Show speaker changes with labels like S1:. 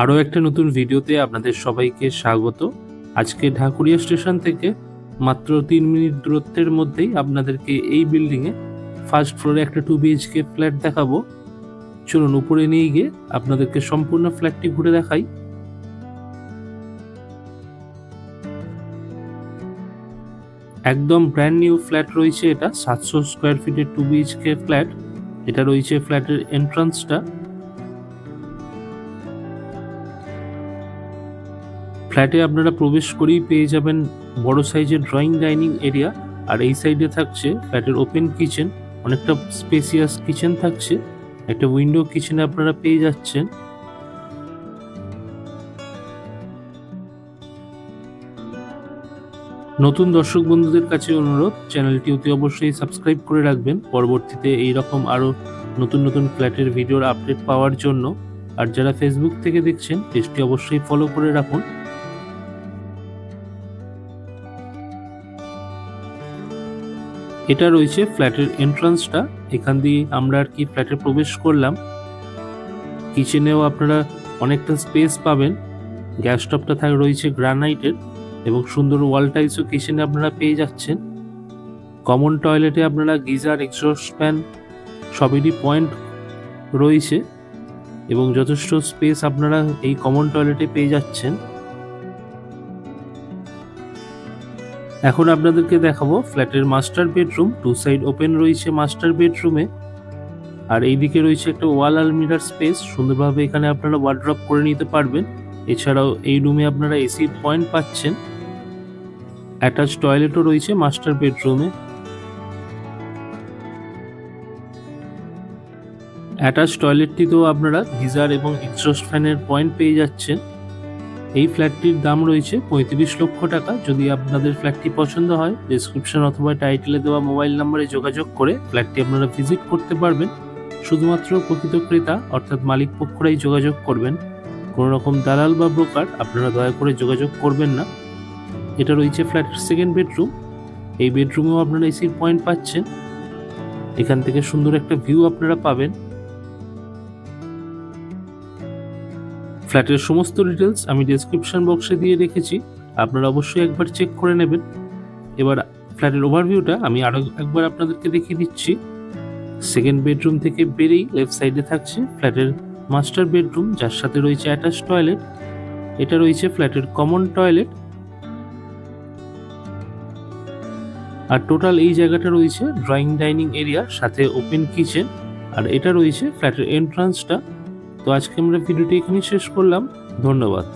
S1: আরও একটা নতুন ভিডিওতে আপনাদের সবাইকে স্বাগত। আজকে ঢাকুরিয়া স্টেশন থেকে মাত্র 3 মিনিট দূরত্বের মধ্যেই আপনাদেরকে এই বিল্ডিংয়ে ফার্স্ট ফ্লোরে একটা 2 BHK ফ্ল্যাট দেখাবো। চলুন উপরে নিয়ে গিয়ে আপনাদেরকে সম্পূর্ণ ফ্ল্যাটটি ঘুরে দেখাই। একদম ব্র্যান্ড নিউ ফ্ল্যাট রয়েছে এটা, 700 স্কোয়ার ফিটের 2 BHK ফ্ল্যাট। এটা রয়েছে ফ্ল্যাটের এন্ট্রান্সটা। ফ্ল্যাটে আপনারা প্রবেশ করেই পেয়ে যাবেন বড় সাইজের ড্রয়িং ডাইনিং এরিয়া, আর এই সাইডে থাকছে ফ্ল্যাটের ওপেন কিচেন। অনেকটা স্পেসিয়াস কিচেন থাকছে, একটা উইন্ডো কিচেনে আপনারা পেয়ে যাচ্ছেন। নতুন দর্শক বন্ধুদের কাছে অনুরোধ, চ্যানেলটি অতি অবশ্যই সাবস্ক্রাইব করে রাখবেন পরবর্তীতে এইরকম আরও নতুন নতুন ফ্ল্যাটের ভিডিওর আপডেট পাওয়ার জন্য। আর যারা ফেসবুক থেকে দেখছেন পেজটি অবশ্যই ফলো করে রাখুন। এটা রয়েছে ফ্ল্যাটের এন্ট্রান্সটা। এখান দিয়ে আমরা আর কি ফ্ল্যাটে প্রবেশ করলাম। কিচেনেও আপনারা অনেকটা স্পেস পাবেন। গ্যাস স্টোভটা রয়েছে গ্রানাইটের এবং সুন্দর ওয়াল টাইলসও কিচেনে আপনারা পেয়ে যাচ্ছেন। কমন টয়লেটে আপনারা গিজার, এক্সস্ট ফ্যান সবেরই পয়েন্ট রয়েছে এবং যথেষ্ট স্পেস আপনারা এই কমন টয়লেটে পেয়ে যাচ্ছেন। এখন আপনাদেরকে দেখাবো ফ্ল্যাটের মাস্টার বেডরুম। 2 সাইড ওপেন রয়েছে মাস্টার বেডরুমে, আর এইদিকে রয়েছে একটা ওয়াল আলমিরার স্পেস। সুন্দরভাবে এখানে আপনারা ওয়ার্ড্রপ করে নিতে পারবেন। এছাড়াও এই রুমে আপনারা এসির পয়েন্ট পাচ্ছেন। অ্যাটাচ টয়লেটও রয়েছে মাস্টার বেডরুমে। অ্যাটাচ টয়লেটটিতেও আপনারা গিজার এবং এক্সস্ট ফ্যানের পয়েন্ট পেয়ে যাচ্ছেন। এই ফ্ল্যাটটির দাম রয়েছে 35 লক্ষ টাকা। যদি আপনাদের ফ্ল্যাটটি পছন্দ হয়, ডেসক্রিপশন অথবা টাইটেলে দেওয়া মোবাইল নম্বরে যোগাযোগ করে ফ্ল্যাটটি আপনারা ভিজিট করতে পারবেন। শুধুমাত্র প্রকৃত ক্রেতা অর্থাৎ মালিক পক্ষরাই যোগাযোগ করবেন। কোনো রকম দালাল বা ব্রোকার আপনারা দয়া করে যোগাযোগ করবেন না। এটা রয়েছে ফ্ল্যাটের সেকেন্ড বেডরুম। এই বেডরুমেও আপনারা এসির পয়েন্ট পাচ্ছেন। এখান থেকে সুন্দর একটা ভিউ আপনারা পাবেন। ফ্ল্যাটের সমস্ত ডিটেলস আমি ডেসক্রিপশন বক্সে দিয়ে রেখেছি, আপনারা অবশ্যই একবার চেক করে নেবেন। এবার ফ্ল্যাটের ওভারভিউটা আমি আরও একবার আপনাদেরকে দেখিয়ে দিচ্ছি। সেকেন্ড বেডরুম থেকে বেরিয়ে লেফট সাইডে থাকছে ফ্ল্যাটের মাস্টার বেডরুম, যার সাথে রয়েছে অ্যাটাচ টয়লেট। এটা রয়েছে ফ্ল্যাটের কমন টয়লেট। আর টোটাল এই জায়গাটা রয়েছে ড্রয়িং ডাইনিং এরিয়া, সাথে ওপেন কিচেন। আর এটা রয়েছে ফ্ল্যাটের এন্ট্রান্সটা। তো আজকে আমরা ভিডিওটি এখানেই শেষ করলাম। ধন্যবাদ।